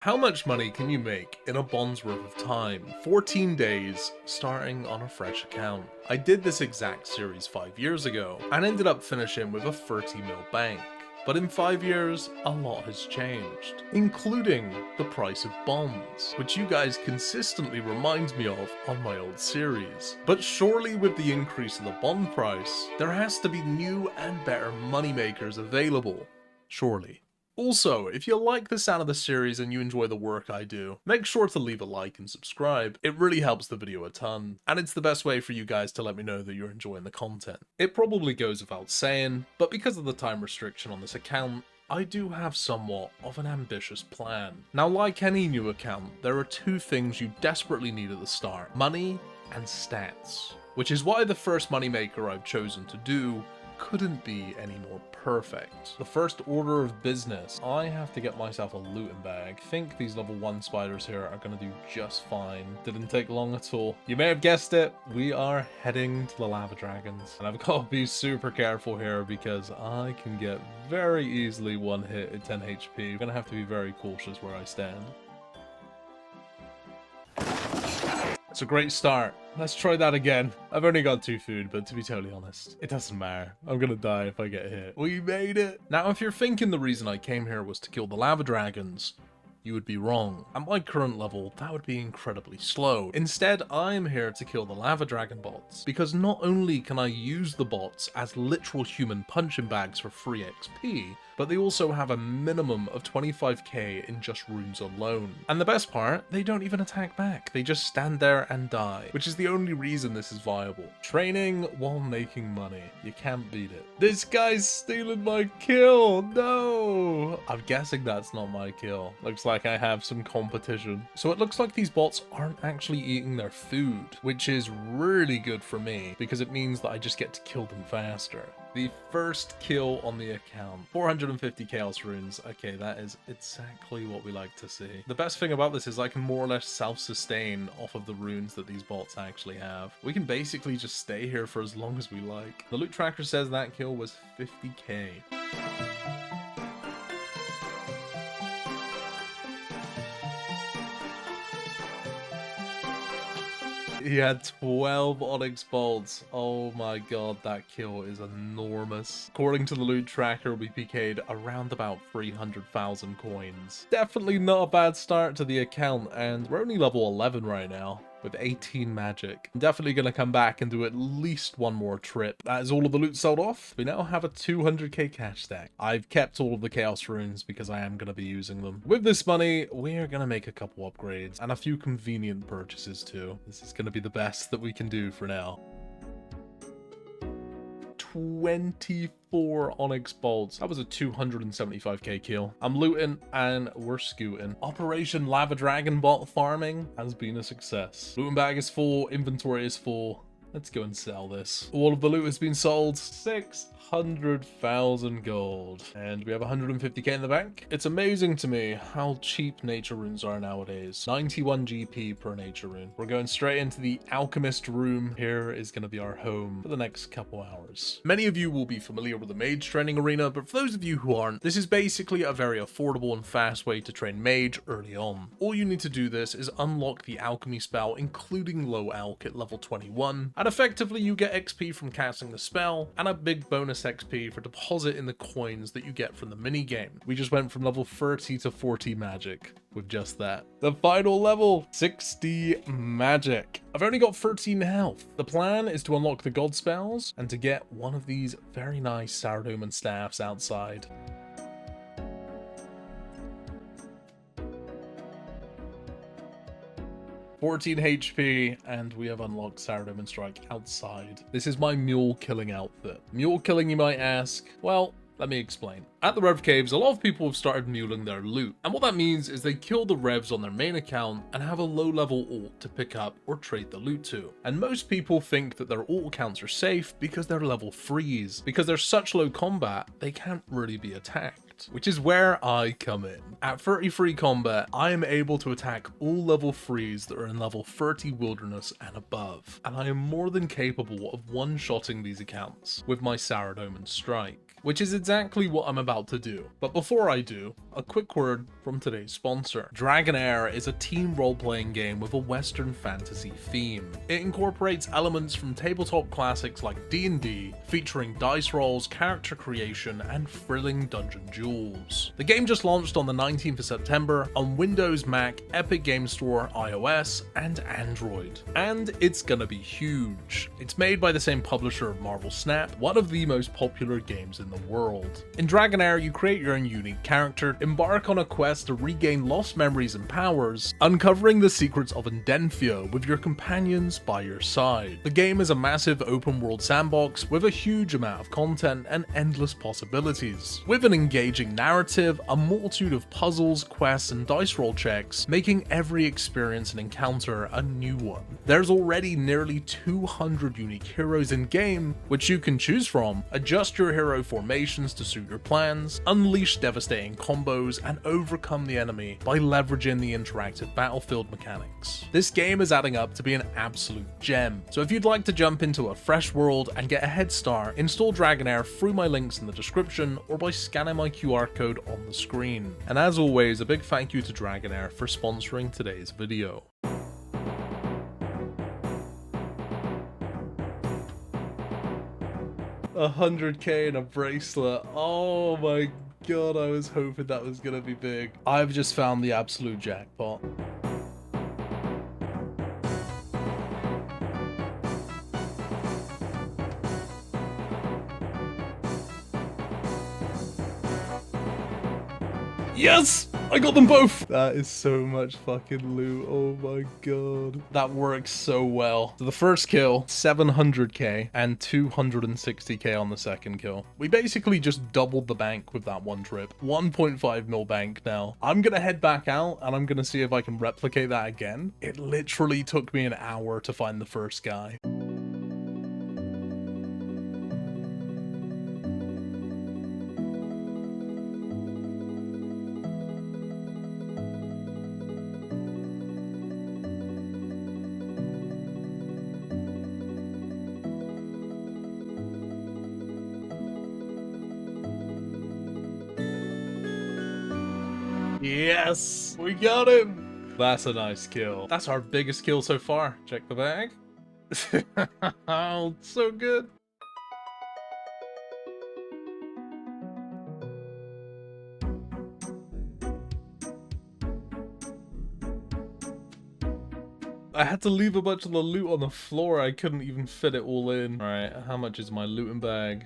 How much money can you make in a bond's worth of time? 14 days, starting on a fresh account. I did this exact series 5 years ago, and ended up finishing with a 30 mil bank. But in 5 years, a lot has changed, including the price of bonds, which you guys consistently remind me of on my old series. But surely with the increase in the bond price, there has to be new and better moneymakers available. Surely. Also, if you like the sound of the series and you enjoy the work I do, make sure to leave a like and subscribe. It really helps the video a ton, and it's the best way for you guys to let me know that you're enjoying the content. It probably goes without saying, but because of the time restriction on this account, I do have somewhat of an ambitious plan. Now, like any new account, there are two things you desperately need at the start: money and stats. Which is why the first moneymaker I've chosen to do couldn't be any more perfect. The first order of business, I have to get myself a looting bag. I think these level 1 spiders here are going to do just fine. Didn't take long at all. You may have guessed it, we are heading to the lava dragons. And I've got to be super careful here because I can get very easily one hit at 10 HP. I'm going to have to be very cautious where I stand. It's a great start. Let's try that again. I've only got 2 food, but to be totally honest, it doesn't matter. I'm gonna die if I get hit. We made it! Now, if you're thinking the reason I came here was to kill the lava dragons, you would be wrong. At my current level, that would be incredibly slow. Instead, I'm here to kill the lava dragon bots, because not only can I use the bots as literal human punching bags for free XP, but they also have a minimum of 25k in just runes alone. And the best part, they don't even attack back. They just stand there and die, which is the only reason this is viable. Training while making money. You can't beat it. This guy's stealing my kill! No! I'm guessing that's not my kill. Looks like I have some competition. So it looks like these bots aren't actually eating their food, which is really good for me, because it means that I just get to kill them faster. The first kill on the account. 450 chaos runes. Okay, that is exactly what we like to see. The best thing about this is I can more or less self-sustain off of the runes that these bots actually have. We can basically just stay here for as long as we like. The loot tracker says that kill was 50k. He had 12 onyx bolts. Oh my god, that kill is enormous. According to the loot tracker, we PK'd around about 300,000 coins. Definitely not a bad start to the account, and we're only level 11 right now, with 18 magic. I'm definitely going to come back and do at least one more trip. That is all of the loot sold off. We now have a 200k cash stack. I've kept all of the chaos runes because I am going to be using them. With this money, we're going to make a couple upgrades and a few convenient purchases too. This is going to be the best that we can do for now. 24 onyx bolts. That was a 275k kill. I'm looting and we're scooting. Operation Lava Dragon bot farming has been a success. Looting bag is full, inventory is full. Let's go and sell this. All of the loot has been sold. 600,000 gold. And we have 150k in the bank. It's amazing to me how cheap nature runes are nowadays. 91 GP per nature rune. We're going straight into the alchemist room. Here is going to be our home for the next couple hours. Many of you will be familiar with the mage training arena, but for those of you who aren't, this is basically a very affordable and fast way to train mage early on. All you need to do this is unlock the alchemy spell, including low alch at level 21. And effectively you get XP from casting the spell, and a big bonus XP for depositing the coins that you get from the minigame. We just went from level 30 to 40 magic with just that. The final level, 60 magic. I've only got 13 health. The plan is to unlock the god spells and to get one of these very nice sourdough and staffs outside. 14 HP, and we have unlocked Sourdough Strike outside. This is my mule killing outfit. Mule killing, you might ask? Well, let me explain. At the Rev Caves, a lot of people have started muling their loot, and what that means is they kill the Revs on their main account and have a low-level ult to pick up or trade the loot to. And most people think that their ult accounts are safe because they're level 3s. Because they're such low combat, they can't really be attacked, which is where I come in. At 33 combat, I am able to attack all level 3s that are in level 30 wilderness and above, and I am more than capable of one-shotting these accounts with my Sourdough Strike, which is exactly what I'm about to do. But before I do, a quick word from today's sponsor. Dragonair is a team role-playing game with a Western fantasy theme. It incorporates elements from tabletop classics like D&D, featuring dice rolls, character creation, and thrilling dungeon duels. The game just launched on the 19th of September on Windows, Mac, Epic Game Store, iOS, and Android. And it's gonna be huge. It's made by the same publisher of Marvel Snap, one of the most popular games in the world. In Dragonair, you create your own unique character, embark on a quest to regain lost memories and powers, uncovering the secrets of Endenfio with your companions by your side. The game is a massive open world sandbox with a huge amount of content and endless possibilities. With an engaging narrative, a multitude of puzzles, quests, and dice roll checks, making every experience and encounter a new one. There's already nearly 200 unique heroes in game, which you can choose from, adjust your hero formations to suit your plans, unleash devastating combos, and overcome the enemy by leveraging the interactive battlefield mechanics. This game is adding up to be an absolute gem, so if you'd like to jump into a fresh world and get a head start, install Dragonair through my links in the description or by scanning my QR code on the screen. And as always, a big thank you to Dragonair for sponsoring today's video. $100k in a bracelet. Oh my god, I was hoping that was gonna be big. I've just found the absolute jackpot. Yes! I got them both! That is so much fucking loot. Oh my god. That works so well. So the first kill, 700k and 260k on the second kill. We basically just doubled the bank with that one trip. 1.5 mil bank now. I'm gonna head back out and I'm gonna see if I can replicate that again. It literally took me an hour to find the first guy. Yes! We got him! That's a nice kill. That's our biggest kill so far. Check the bag. Oh, so good. I had to leave a bunch of the loot on the floor. I couldn't even fit it all in. Alright, how much is my looting bag?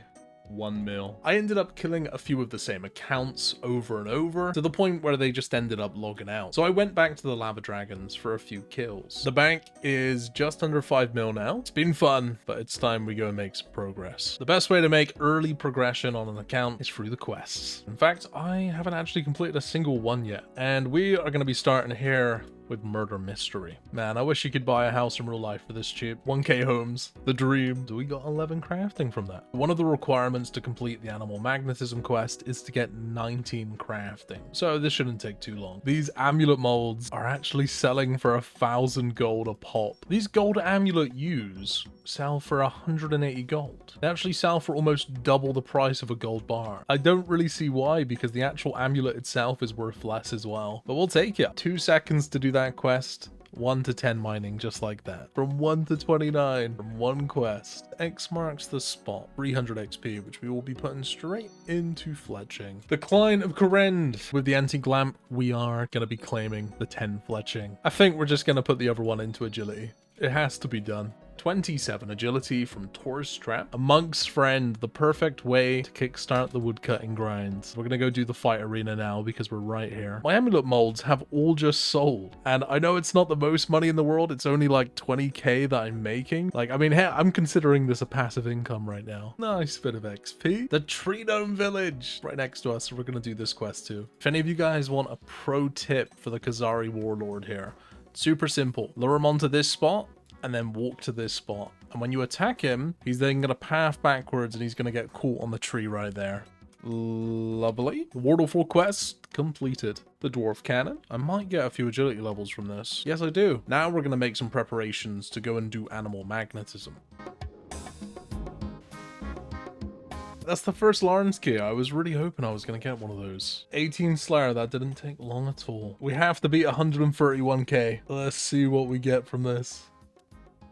1 mil. I ended up killing a few of the same accounts over and over to the point where they just ended up logging out. So I went back to the lava dragons for a few kills. The bank is just under 5 mil now. It's been fun, but it's time we go and make some progress. The best way to make early progression on an account is through the quests. In fact, I haven't actually completed a single one yet, and we are going to be starting here with Murder Mystery. Man, I wish you could buy a house in real life for this cheap. 1k homes, the dream. So we got 11 crafting from that. One of the requirements to complete the animal magnetism quest is to get 19 crafting. So this shouldn't take too long. These amulet molds are actually selling for 1,000 gold a pop. These gold amulet U's sell for 180 gold. They actually sell for almost double the price of a gold bar. I don't really see why, because the actual amulet itself is worth less as well. But we'll take it. 2 seconds to do that quest. 1 to 10 mining, just like that. From 1 to 29, from one quest. X marks the spot. 300 XP, which we will be putting straight into fletching. Decline of Corrend. With the anti-glamp, we are going to be claiming the 10 fletching. I think we're just going to put the other one into agility. It has to be done. 27 agility from Taurus Trap. A monk's friend, the perfect way to kickstart the woodcutting grind. We're gonna go do the fight arena now because we're right here. My amulet molds have all just sold, and I know it's not the most money in the world. It's only like 20k that I'm making. Like, I mean, hey, I'm considering this a passive income right now. Nice bit of XP. The Tree Dome Village right next to us. So we're gonna do this quest too. If any of you guys want a pro tip for the Khazari warlord here, super simple. Lure him onto this spot and then walk to this spot. And when you attack him, he's then going to path backwards and he's going to get caught on the tree right there. Lovely. Wardle quest completed. The Dwarf Cannon. I might get a few agility levels from this. Yes, I do. Now we're going to make some preparations to go and do animal magnetism. That's the first Larn's key. I was really hoping I was going to get one of those. 18 Slayer, that didn't take long at all. We have to beat 131k. Let's see what we get from this.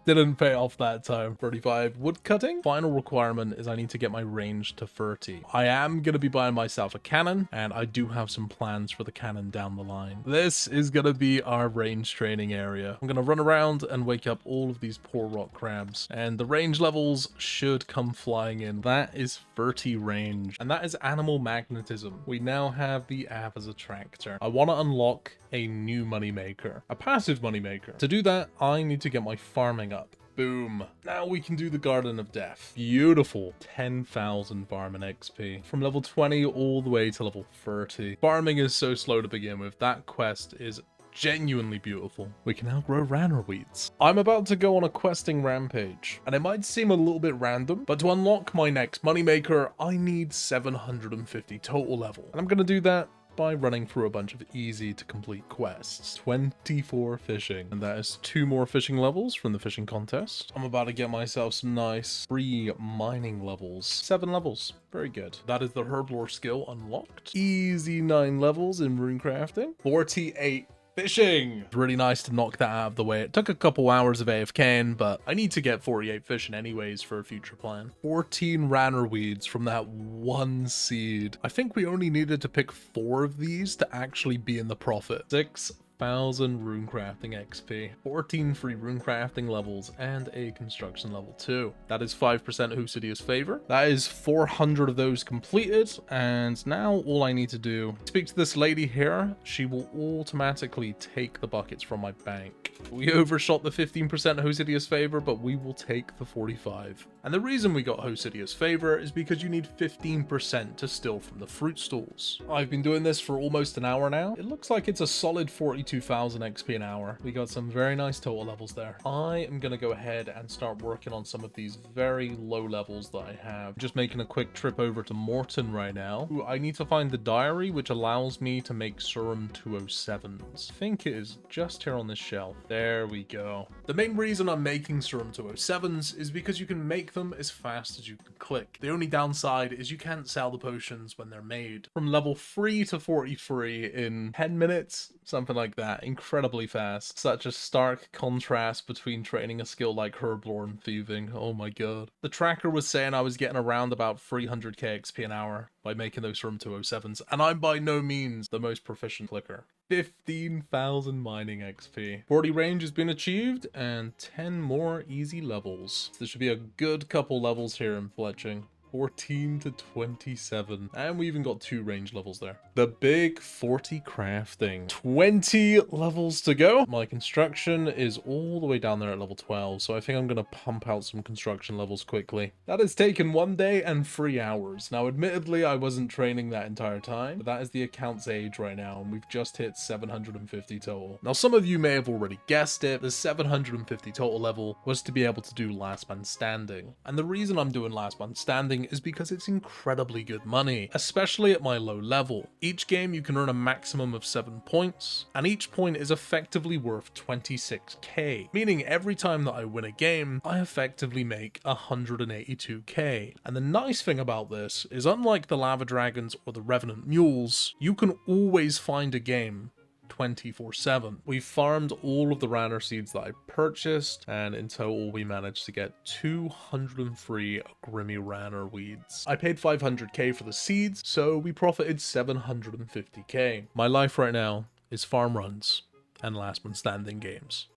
Didn't pay off that time. 35 wood cutting. Final requirement is I need to get my range to 30. I am going to be buying myself a cannon, and I do have some plans for the cannon down the line. This is going to be our range training area. I'm going to run around and wake up all of these poor rock crabs, and the range levels should come flying in. That is 30 range, and that is animal magnetism. We now have the app as a tractor. I want to unlock a new moneymaker, a passive moneymaker. To do that, I need to get my farming up. Boom. Now we can do the Garden of Death. Beautiful. 10,000 farming XP. From level 20 all the way to level 30. Farming is so slow to begin with. That quest is genuinely beautiful. We can now grow ranner weeds. I'm about to go on a questing rampage, and it might seem a little bit random, but to unlock my next moneymaker, I need 750 total level. And I'm going to do that by running through a bunch of easy to complete quests. 24 fishing, and that is 2 more fishing levels from the fishing contest. I'm about to get myself some nice free mining levels. 7 levels, very good. That is the herblore skill unlocked. Easy 9 levels in rune crafting. 48 fishing. It's really nice to knock that out of the way. It took a couple hours of AFKing, but I need to get 48 fishing anyways for a future plan. 14 ranner weeds from that 1 seed. I think we only needed to pick 4 of these to actually be in the profit. 6,000 rune crafting XP, 14 free rune crafting levels, and a construction level 2. That is 5% Husidia's favor. That is 400 of those completed, and now all I need to do, speak to this lady here. She will automatically take the buckets from my bank. We overshot the 15% Husidia's favor, but we will take the 45. And the reason we got Husidia's favor is because you need 15% to steal from the fruit stalls. I've been doing this for almost an hour now. It looks like it's a solid 42,000 XP an hour. We got some very nice total levels there. I am going to go ahead and start working on some of these very low levels that I have. Just making a quick trip over to Morton right now. Ooh, I need to find the diary, which allows me to make Serum 207s. I think it is just here on this shelf. There we go. The main reason I'm making Serum 207s is because you can make them as fast as you can click. The only downside is you can't sell the potions when they're made. From level 3 to 43 in 10 minutes, something like that. Incredibly fast. Such a stark contrast between training a skill like herblore and thieving. Oh my god. The tracker was saying I was getting around about 300k XP an hour by making those Serum 207s, and I'm by no means the most proficient clicker. 15,000 mining XP. 40 range has been achieved, and 10 more easy levels. There should be a good couple levels here in fletching. 14 to 27. And we even got 2 range levels there. The big 40 crafting. 20 levels to go. My construction is all the way down there at level 12, so I think I'm going to pump out some construction levels quickly. That has taken 1 day and 3 hours. Now, admittedly, I wasn't training that entire time, but that is the account's age right now, and we've just hit 750 total. Now, some of you may have already guessed it. The 750 total level was to be able to do Last Man Standing. And the reason I'm doing Last Man Standing is because it's incredibly good money, especially at my low level. Each game you can earn a maximum of 7 points, and each point is effectively worth 26k, meaning every time that I win a game, I effectively make 182k. And the nice thing about this is, unlike the Lava Dragons or the Revenant Mules, you can always find a game 24/7. We farmed all of the ranner seeds that I purchased, and in total we managed to get 203 Grimy ranner weeds. I paid 500k for the seeds, so we profited 750k. My life right now is farm runs and Last Man Standing games.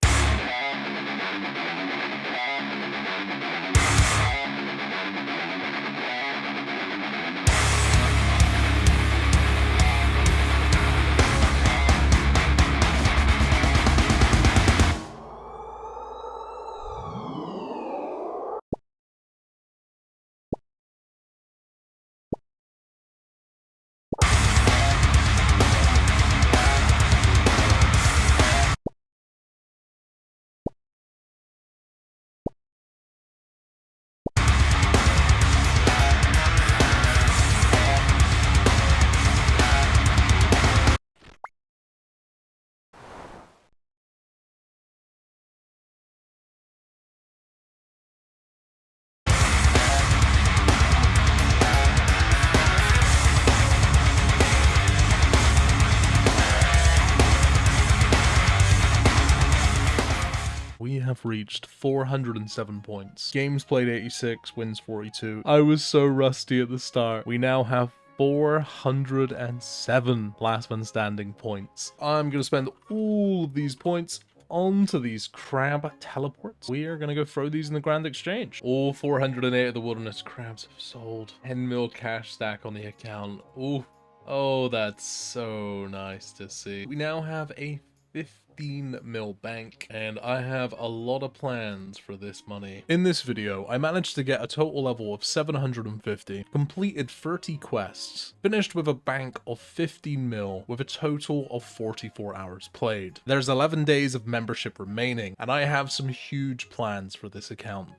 we have reached 407 points. Games played 86, wins 42. I was so rusty at the start. We now have 407 last man standing points. I'm going to spend all of these points onto these crab teleports. We are going to go throw these in the Grand Exchange. All 408 of the wilderness crabs have sold. 10 mil cash stack on the account. Ooh. Oh, that's so nice to see. We now have a 15 mil bank, and I have a lot of plans for this money. In this video, I managed to get a total level of 750, completed 30 quests, finished with a bank of 15 mil with a total of 44 hours played. There's 11 days of membership remaining, and I have some huge plans for this account.